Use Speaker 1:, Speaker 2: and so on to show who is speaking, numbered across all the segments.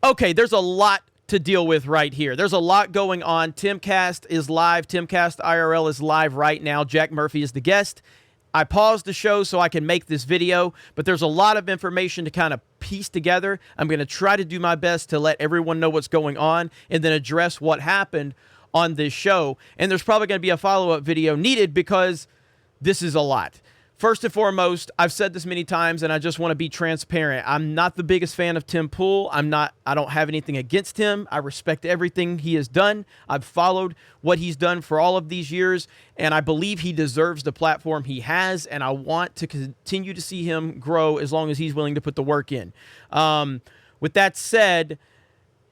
Speaker 1: Okay, there's a lot to deal with right here. There's a lot going on. TimCast is live. TimCast IRL is live right now. Jack Murphy is the guest. I paused the show so I can make this video, but there's a lot of information to kind of piece together. I'm going to try to do my best to let everyone know what's going on and then address what happened on this show. And there's probably going to be a follow-up video needed because this is a lot. First and foremost, I've said this many times, and I just want to be transparent. I'm not the biggest fan of Tim Pool. I don't have anything against him. I respect everything he has done. I've followed what he's done for all of these years, and I believe he deserves the platform he has, and I want to continue to see him grow as long as he's willing to put the work in. With that said,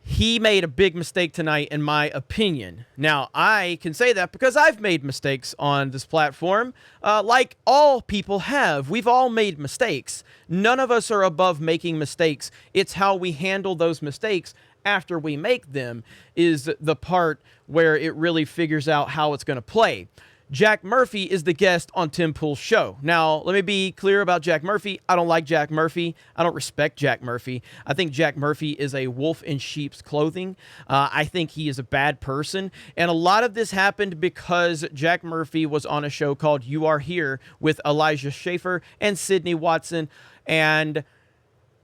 Speaker 1: he made a big mistake tonight, in my opinion. Now, I can say that because I've made mistakes on this platform, like all people have. We've all made mistakes. None of us are above making mistakes. It's how we handle those mistakes after we make them is the part where it really figures out how it's going to play. Jack Murphy is the guest on Tim Pool's show. Now, let me be clear about Jack Murphy. I don't like Jack Murphy. I don't respect Jack Murphy. I think Jack Murphy is a wolf in sheep's clothing. I think he is a bad person. And a lot of this happened because Jack Murphy was on a show called You Are Here with Elijah Schaffer and Sydney Watson. And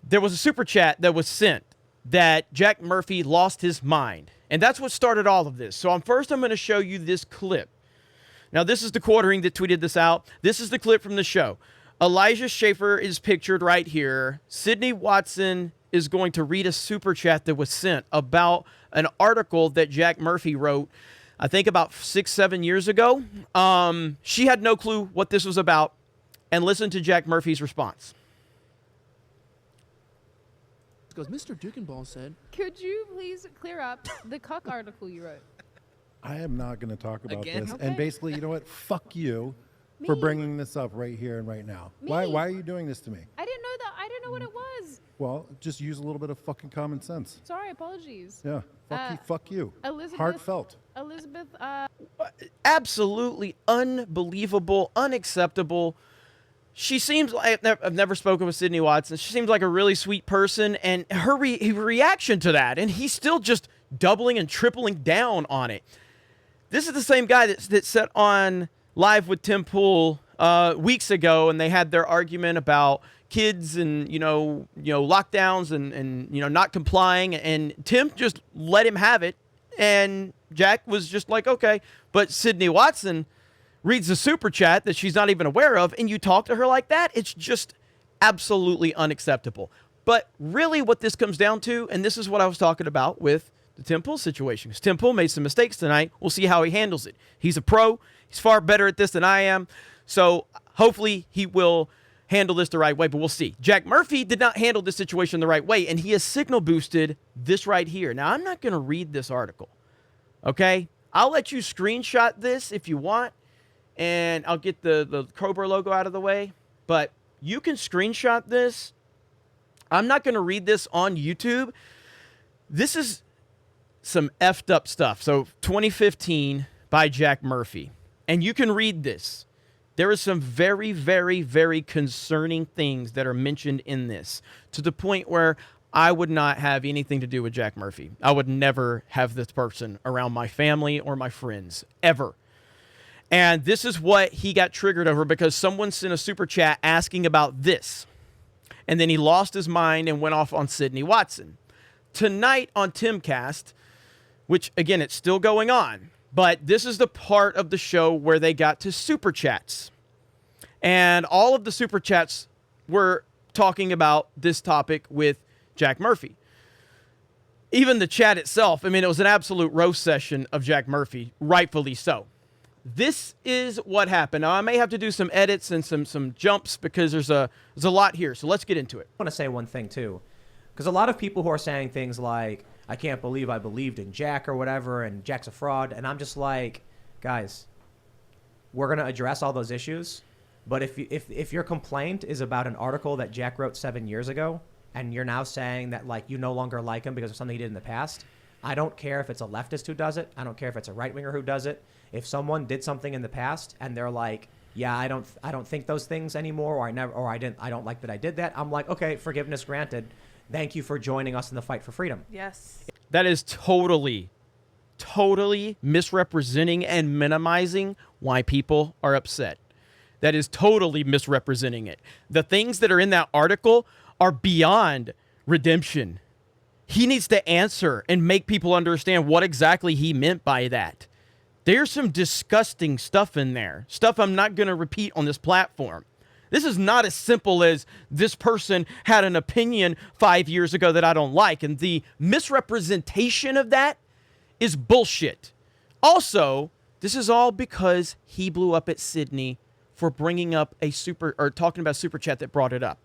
Speaker 1: there was a super chat that was sent that Jack Murphy lost his mind. And that's what started all of this. So first I'm going to show you this clip. Now, this is the quartering that tweeted this out. This is the clip from the show. Elijah Schaffer is pictured right here. Sydney Watson is going to read a super chat that was sent about an article that Jack Murphy wrote, I think about 6-7 years ago. She had no clue what this was about. And listen to Jack Murphy's response.
Speaker 2: Goes, Mr. Dukenball said,
Speaker 3: "Could you please clear up the cuck article you wrote?"
Speaker 4: I am not going to talk about this.
Speaker 3: Okay.
Speaker 4: And basically, you know what? Fuck you for bringing this up right here and right now. Why are you doing this to me?
Speaker 3: I didn't know that. I didn't know what it was.
Speaker 4: Well, just use a little bit of fucking common sense.
Speaker 3: Sorry, apologies.
Speaker 4: Yeah. Fuck you.
Speaker 3: Elizabeth.
Speaker 4: Heartfelt.
Speaker 3: Elizabeth.
Speaker 1: Absolutely unbelievable, unacceptable. She seems like, I've never spoken with Sydney Watson. She seems like a really sweet person, and her reaction to that, and he's still just doubling and tripling down on it. This is the same guy that sat on live with Tim Pool weeks ago, and they had their argument about kids and lockdowns and not complying, and Tim just let him have it, and Jack was just like, okay. But Sydney Watson reads the super chat that she's not even aware of, and you talk to her like that, it's just absolutely unacceptable. But really what this comes down to, and this is what I was talking about with the Tim Pool situation, because Tim Pool made some mistakes tonight. We'll see how he handles it. He's a pro. He's far better at this than I am. So hopefully he will handle this the right way, but we'll see. Jack Murphy did not handle this situation the right way, and he has signal boosted this right here. Now, I'm not going to read this article, okay? I'll let you screenshot this if you want, and I'll get the Cobra logo out of the way, but you can screenshot this. I'm not going to read this on YouTube. This is some effed up stuff. So 2015 by Jack Murphy. And you can read this. There is some very, very, very concerning things that are mentioned in this to the point where I would not have anything to do with Jack Murphy. I would never have this person around my family or my friends, ever. And this is what he got triggered over because someone sent a super chat asking about this. And then he lost his mind and went off on Sydney Watson. Tonight on TimCast, which, again, it's still going on, but this is the part of the show where they got to super chats. And all of the super chats were talking about this topic with Jack Murphy. Even the chat itself, I mean, it was an absolute roast session of Jack Murphy, rightfully so. This is what happened. Now, I may have to do some edits and some jumps because there's a lot here. So let's get into it.
Speaker 5: I want to say one thing, too, because a lot of people who are saying things like, I can't believe I believed in Jack or whatever, and Jack's a fraud. And I'm just like, guys, we're going to address all those issues. But if your complaint is about an article that Jack wrote 7 years ago, and you're now saying that, like, you no longer like him because of something he did in the past, I don't care if it's a leftist who does it. I don't care if it's a right-winger who does it. If someone did something in the past and they're like, yeah, I don't think those things anymore, or I don't like that I did that, I'm like, okay, forgiveness granted. Thank you for joining us in the fight for freedom.
Speaker 3: Yes.
Speaker 1: That is totally misrepresenting and minimizing why people are upset. That is totally misrepresenting it. The things that are in that article are beyond redemption. He needs to answer and make people understand what exactly he meant by that. There's some disgusting stuff in there. Stuff I'm not going to repeat on this platform. This is not as simple as this person had an opinion 5 years ago that I don't like. And the misrepresentation of that is bullshit. Also, this is all because he blew up at Sydney for bringing up talking about super chat that brought it up.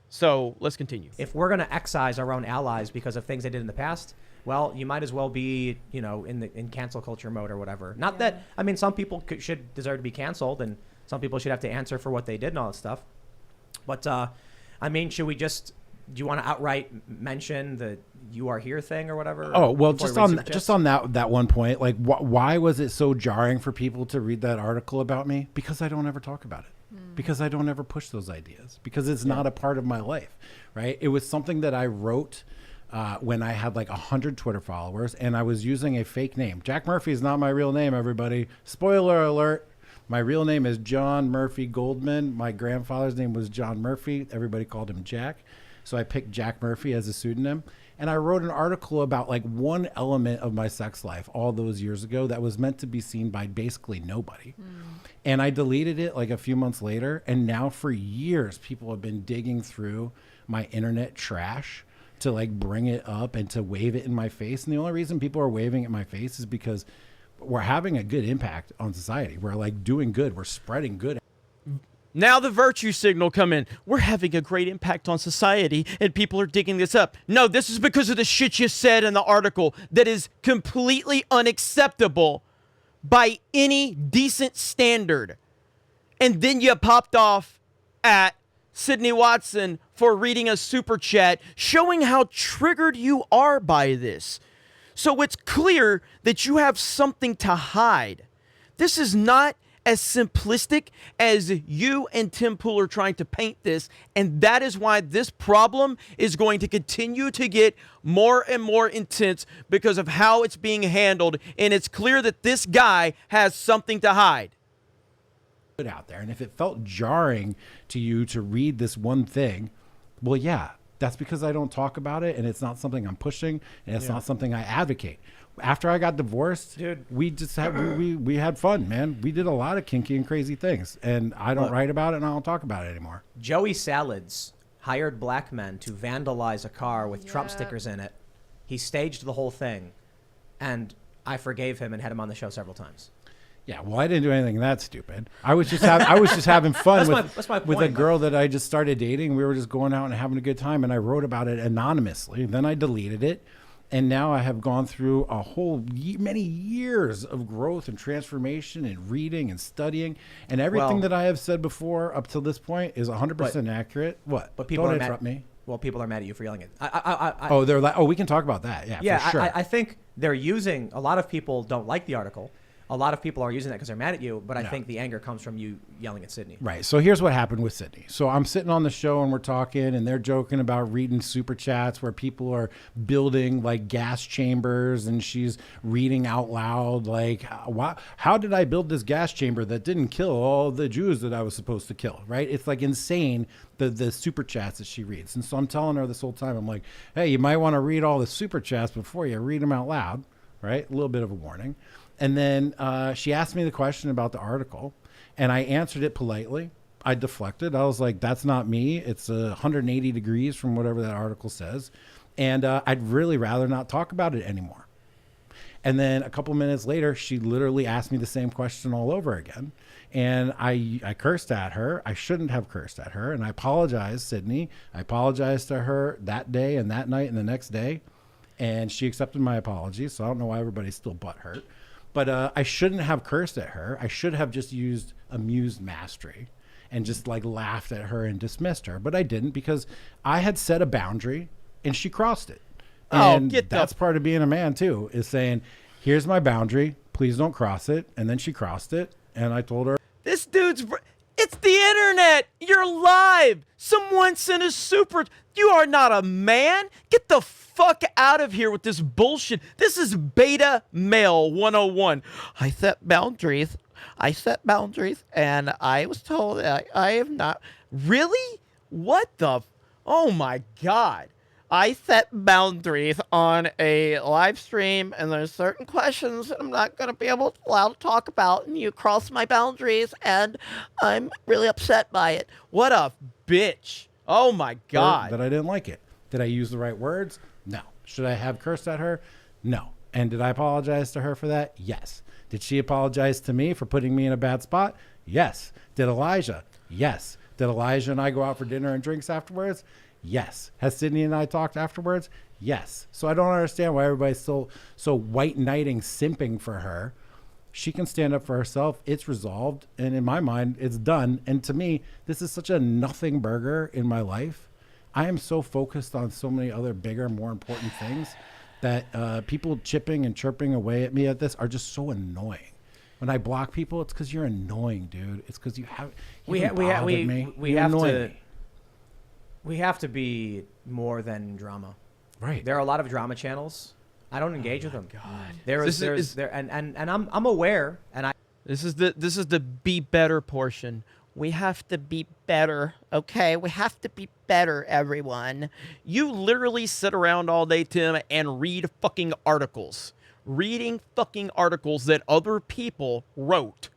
Speaker 1: So let's continue.
Speaker 5: If we're going to excise our own allies because of things they did in the past, well, you might as well be, in cancel culture mode or whatever. Not that, I mean, some people should deserve to be canceled and some people should have to answer for what they did and all that stuff. But, I mean, do you want to outright mention the "you are here" thing or whatever?
Speaker 4: Oh, well, just on that one point, like, why was it so jarring for people to read that article about me? Because I don't ever talk about it. Because I don't ever push those ideas. Because it's not a part of my life, right? It was something that I wrote when I had like 100 Twitter followers, and I was using a fake name. Jack Murphy is not my real name, everybody. Spoiler alert. My real name is John Murphy Goldman. My grandfather's name was John Murphy. Everybody called him Jack. So I picked Jack Murphy as a pseudonym. And I wrote an article about like one element of my sex life all those years ago that was meant to be seen by basically nobody. And I deleted it like a few months later. And now for years, people have been digging through my internet trash to like bring it up and to wave it in my face. And the only reason people are waving it in my face is because we're having a good impact on society. We're like doing good. We're spreading good.
Speaker 1: Now the virtue signal come in. We're having a great impact on society and people are digging this up. No, this is because of the shit you said in the article that is completely unacceptable by any decent standard. And then you popped off at Sydney Watson for reading a super chat showing how triggered you are by this. So it's clear that you have something to hide. This is not as simplistic as you and Tim Pool are trying to paint this, and that is why this problem is going to continue to get more and more intense because of how it's being handled, and it's clear that this guy has something to hide.
Speaker 4: Out there, and if it felt jarring to you to read this one thing, well, yeah, that's because I don't talk about it, and it's not something I'm pushing, and it's not something I advocate. After I got divorced, dude, we just had we had fun, man. We did a lot of kinky and crazy things, and I don't write about it, and I don't talk about it anymore.
Speaker 5: Joey Salads hired black men to vandalize a car with Trump stickers in it. He staged the whole thing, and I forgave him and had him on the show several times.
Speaker 4: Yeah, well, I didn't do anything that stupid. I was just having fun with a girl that I just started dating. We were just going out and having a good time, and I wrote about it anonymously. Then I deleted it. And now I have gone through a whole many years of growth and transformation and reading and studying. And everything that I have said before up to this point is 100% accurate. What?
Speaker 5: But people
Speaker 4: Don't
Speaker 5: are
Speaker 4: interrupt me.
Speaker 5: Well, people are mad at you for yelling it.
Speaker 4: They're like, we can talk about that. Yeah, for sure.
Speaker 5: I think they're using, a lot of people don't like the article. A lot of people are using that because they're mad at you, but I think the anger comes from you yelling at Sydney.
Speaker 4: Right. So here's what happened with Sydney. So I'm sitting on the show and we're talking, and they're joking about reading super chats where people are building like gas chambers, and she's reading out loud like, how did I build this gas chamber that didn't kill all the Jews that I was supposed to kill? Right. It's like insane, the super chats that she reads. And so I'm telling her this whole time, I'm like, hey, you might want to read all the super chats before you read them out loud. Right. A little bit of a warning. And then she asked me the question about the article, and I answered it politely. I deflected. I was like, that's not me. It's 180 degrees from whatever that article says. And I'd really rather not talk about it anymore. And then a couple minutes later, she literally asked me the same question all over again. And I cursed at her. I shouldn't have cursed at her. And I apologized, Sydney. I apologized to her that day and that night and the next day. And she accepted my apology. So I don't know why everybody's still butthurt. But I shouldn't have cursed at her. I should have just used amused mastery and just like laughed at her and dismissed her. But I didn't, because I had set a boundary and she crossed it. And that's part of being a man too, is saying, here's my boundary. Please don't cross it. And then she crossed it. And I told her,
Speaker 1: this dude's It's the internet. You're live. Someone sent a super. You are not a man. Get the fuck out of here with this bullshit. This is beta male 101. I set boundaries. And I was told that I have not. Really? What the? Oh my God. I set boundaries on a live stream, and there's certain questions that I'm not going to be allowed to talk about, and you cross my boundaries, and I'm really upset by it. What a bitch. Oh, my God.
Speaker 4: That I didn't like it. Did I use the right words? No. Should I have cursed at her? No. And did I apologize to her for that? Yes. Did she apologize to me for putting me in a bad spot? Yes. Did Elijah? Yes. Did Elijah and I go out for dinner and drinks afterwards? Yes. Has Sydney and I talked afterwards? Yes. So I don't understand why everybody's so white knighting, simping for her. She can stand up for herself. It's resolved. And in my mind, it's done. And to me, this is such a nothing burger in my life. I am so focused on so many other bigger, more important things that people chipping and chirping away at me at this are just so annoying. When I block people, it's because you're annoying, dude. It's because you have
Speaker 5: We have to be more than drama.
Speaker 4: Right.
Speaker 5: There are a lot of drama channels. I don't engage with them.
Speaker 1: God.
Speaker 5: I'm aware, and I.
Speaker 1: This is the be better portion. We have to be better, okay? We have to be better, everyone. You literally sit around all day, Tim, and read fucking articles. Reading fucking articles that other people wrote.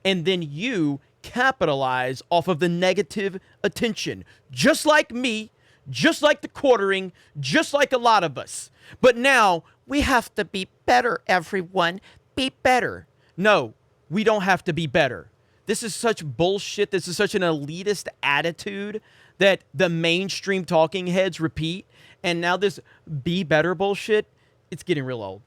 Speaker 1: And then you capitalize off of the negative attention. Just like me, just like the quartering, just like a lot of us. But now, we have to be better, everyone. Be better. No, we don't have to be better. This is such bullshit. This is such an elitist attitude that the mainstream talking heads repeat. And now this be better bullshit, it's getting real old.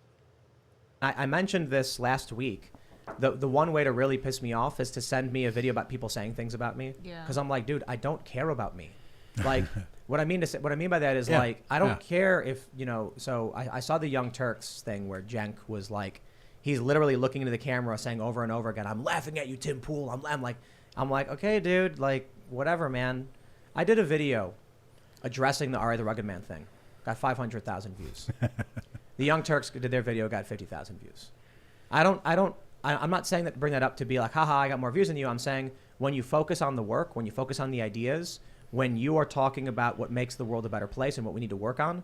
Speaker 5: I mentioned this last week. The one way to really piss me off is to send me a video about people saying things about me.
Speaker 3: Yeah.
Speaker 5: Because I'm like, dude, I don't care about me. Like, what I mean by that is like, I don't care if, you know, so I saw the Young Turks thing where Cenk was like, he's literally looking into the camera saying over and over again, I'm laughing at you, Tim Pool. I'm like, okay, dude, like, whatever, man. I did a video addressing the Ari the Rugged Man thing. Got 500,000 views. The Young Turks did their video, got 50,000 views. I'm not saying that, bring that up to be like, haha, I got more views than you. I'm saying when you focus on the work, when you focus on the ideas, when you are talking about what makes the world a better place and what we need to work on,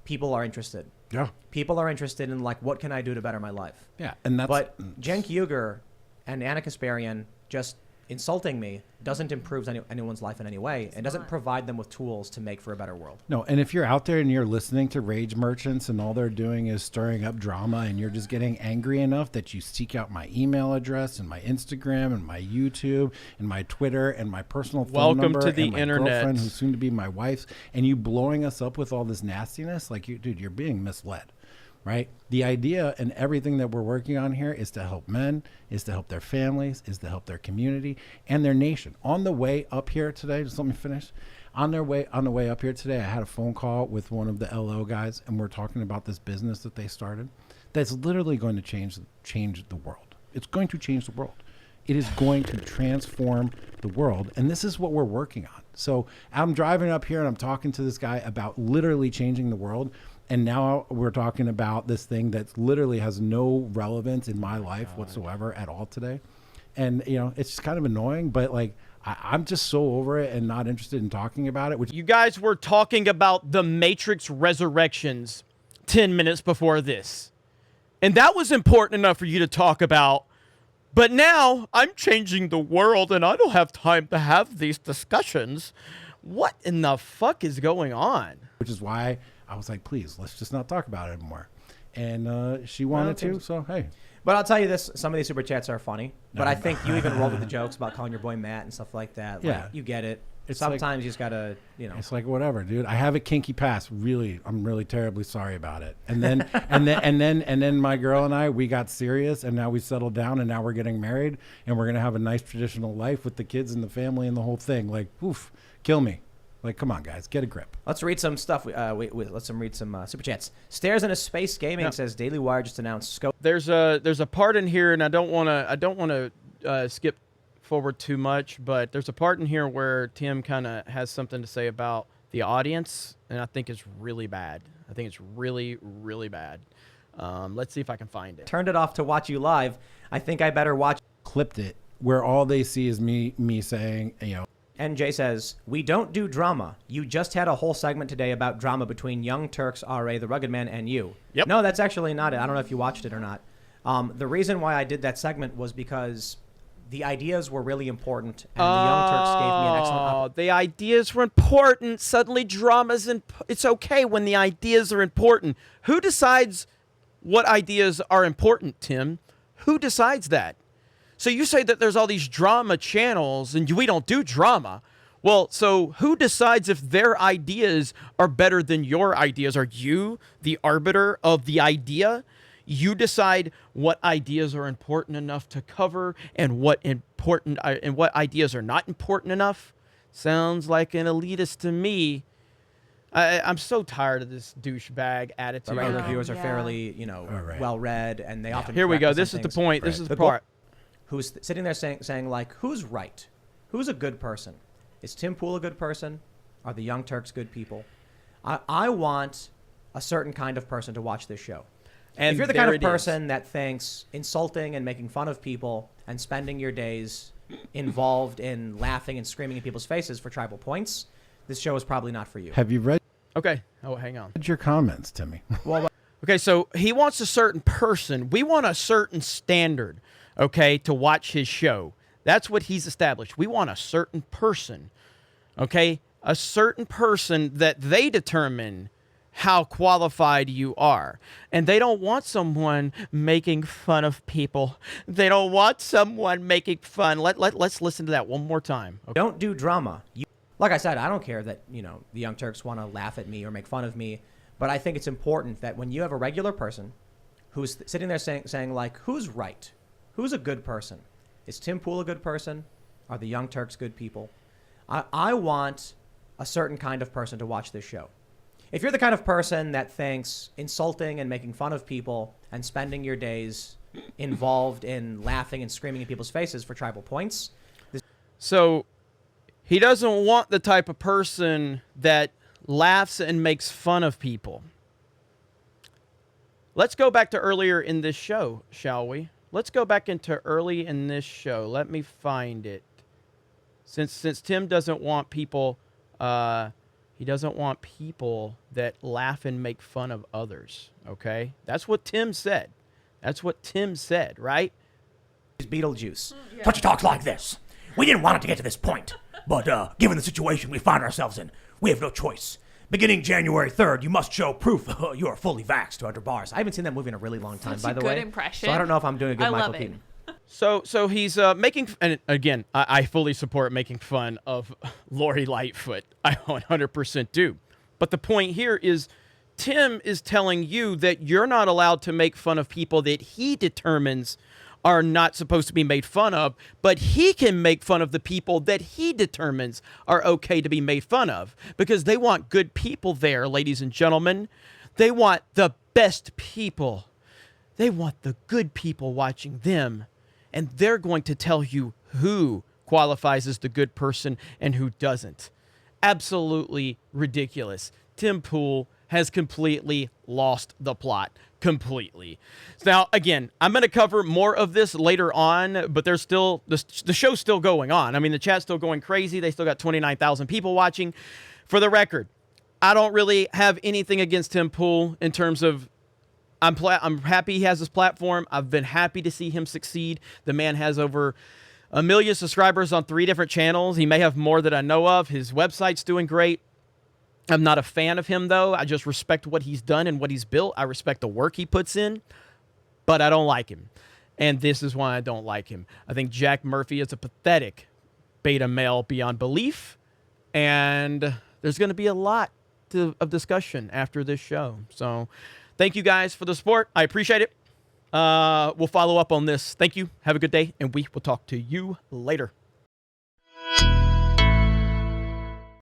Speaker 5: people are interested.
Speaker 4: Yeah.
Speaker 5: People are interested in, like, what can I do to better my life?
Speaker 4: Yeah. And that's.
Speaker 5: But Cenk Uygur and Anna Kasparian just insulting me doesn't improve anyone's life in any way and doesn't provide them with tools to make for a better world.
Speaker 4: No, and if you're out there and you're listening to rage merchants and all they're doing is stirring up drama and you're just getting angry enough that you seek out my email address and my Instagram and my YouTube and my Twitter and my personal phone number
Speaker 1: Welcome to the
Speaker 4: and my
Speaker 1: internet.
Speaker 4: girlfriend who's soon to be my wife's, and you blowing us up with all this nastiness, like, dude, you're being misled. Right? The idea and everything that we're working on here is to help men, is to help their families, is to help their community and their nation. On the way up here today, just let me finish. On the way up here today, I had a phone call with one of the LO guys, and we're talking about this business that they started that's literally going to change the world. It's going to change the world. It is going to transform the world, and this is what we're working on. So I'm driving up here and I'm talking to this guy about literally changing the world. And now we're talking about this thing that literally has no relevance in my life whatsoever at all today. And, you know, it's just kind of annoying, but like, I'm just so over it and not interested in talking about it. Which
Speaker 1: You guys were talking about the Matrix Resurrections 10 minutes before this. And that was important enough for you to talk about. But now I'm changing the world and I don't have time to have these discussions. What in the fuck is going on?
Speaker 4: Which is why I was like, please, let's just not talk about it anymore. And she wanted to, so hey.
Speaker 5: But I'll tell you this, some of these super chats are funny. But I think you even rolled with the jokes about calling your boy Matt and stuff like that. Like,
Speaker 4: Yeah.
Speaker 5: you get it.
Speaker 4: It's
Speaker 5: Sometimes
Speaker 4: like-
Speaker 5: you just got to, you know.
Speaker 4: It's like, whatever, dude. I have a kinky past. Really, I'm really terribly sorry about it. And then, and then my girl and I, we got serious, and now we settled down, and now we're getting married, and we're gonna have a nice traditional life with the kids and the family and the whole thing. Like, oof, kill me. Like, come on, guys, get a grip.
Speaker 5: Let's read some stuff. Let's read some super chats. Stairs in a Space Gaming says Daily Wire just announced scope.
Speaker 1: There's a part in here, and I don't want to skip forward too much, but there's a part in here where Tim kind of has something to say about the audience, and I think it's really bad. I think it's really, really bad. Let's see if I can find it.
Speaker 5: Turned it off to watch you live. I think I better watch.
Speaker 4: Clipped it where all they see is me saying,
Speaker 5: NJ says, we don't do drama. You just had a whole segment today about drama between Young Turks, RA, the Rugged Man, and you.
Speaker 1: Yep.
Speaker 5: No, that's actually not it. I don't know if you watched it or not. The reason why I did that segment was because the ideas were really important, and the Young Turks gave me an excellent opportunity.
Speaker 1: The ideas were important. Suddenly drama's it's okay when the ideas are important. Who decides what ideas are important, Tim? Who decides that? So you say that there's all these drama channels and we don't do drama. Well, so who decides if their ideas are better than your ideas? Are you the arbiter of the idea? You decide what ideas are important enough to cover and what ideas are not important enough? Sounds like an elitist to me. I'm so tired of this douchebag attitude.
Speaker 5: The regular
Speaker 3: Oh,
Speaker 5: viewers are
Speaker 3: yeah.
Speaker 5: fairly, well-read, and they often
Speaker 1: Here we go.
Speaker 5: represent
Speaker 1: This is the
Speaker 5: things.
Speaker 1: point. This
Speaker 4: Right.
Speaker 1: is the
Speaker 5: The goal-
Speaker 1: part.
Speaker 5: Who's sitting there saying like, who's right? Who's a good person? Is Tim Pool a good person? Are the Young Turks good people? I want a certain kind of person to watch this show.
Speaker 1: And
Speaker 5: if you're the
Speaker 1: there
Speaker 5: kind of
Speaker 1: it is.
Speaker 5: person that thinks insulting and making fun of people and spending your days involved in laughing and screaming in people's faces for tribal points, this show is probably not for you.
Speaker 4: have you read
Speaker 1: Okay. Oh, hang on.
Speaker 4: your comments, Timmy?
Speaker 1: Okay, so he wants a certain person. We want a certain standard, okay, to watch his show. That's what he's established. We want a certain person, okay, a certain person that they determine how qualified you are. And they don't want someone making fun of people. They don't want someone making fun. Let's listen to that one more time. Okay.
Speaker 5: Don't do drama. Like I said, I don't care that, the Young Turks want to laugh at me or make fun of me, but I think it's important that when you have a regular person who's sitting there saying like, who's right? Who's a good person? Is Tim Pool a good person? Are the Young Turks good people? I want a certain kind of person to watch this show. If you're the kind of person that thinks insulting and making fun of people and spending your days involved in laughing and screaming in people's faces for tribal points.
Speaker 1: So he doesn't want the type of person that laughs and makes fun of people. Let's go back to earlier in this show, shall we? Let's go back into early in this show. Let me find it. Since Tim doesn't want people, he doesn't want people that laugh and make fun of others. Okay, that's what Tim said. That's what Tim said, right?
Speaker 5: Beetlejuice.
Speaker 6: Don't you talk like this? We didn't want it to get to this point, but given the situation we find ourselves in, we have no choice. Beginning January 3rd, you must show proof you are fully vaxxed to enter bars.
Speaker 5: I haven't seen that movie in a really long time,
Speaker 3: Such
Speaker 5: by
Speaker 3: a
Speaker 5: the
Speaker 3: good
Speaker 5: way.
Speaker 3: impression.
Speaker 5: So I don't know if I'm doing a good
Speaker 3: I
Speaker 5: Michael
Speaker 3: love it.
Speaker 5: Keaton.
Speaker 1: So he's making, and again, I fully support making fun of Lori Lightfoot. I 100% do. But the point here is Tim is telling you that you're not allowed to make fun of people that he determines are not supposed to be made fun of, but he can make fun of the people that he determines are okay to be made fun of because they want good people there, ladies and gentlemen. They want the best people. They want the good people watching them, and they're going to tell you who qualifies as the good person and who doesn't. Absolutely ridiculous. Tim Pool has completely lost the plot. Completely. Now, again, I'm going to cover more of this later on, but there's still, the show's still going on. I mean, the chat's still going crazy. They still got 29,000 people watching. For the record, I don't really have anything against Tim Pool in terms of, I'm happy he has this platform. I've been happy to see him succeed. The man has over 1 million subscribers on 3 different channels. He may have more that I know of. His website's doing great. I'm not a fan of him, though. I just respect what he's done and what he's built. I respect the work he puts in, but I don't like him. And this is why I don't like him. I think Jack Murphy is a pathetic beta male beyond belief, and there's going to be a lot of discussion after this show. So thank you guys for the support. I appreciate it. We'll follow up on this. Thank you. Have a good day, and we will talk to you later.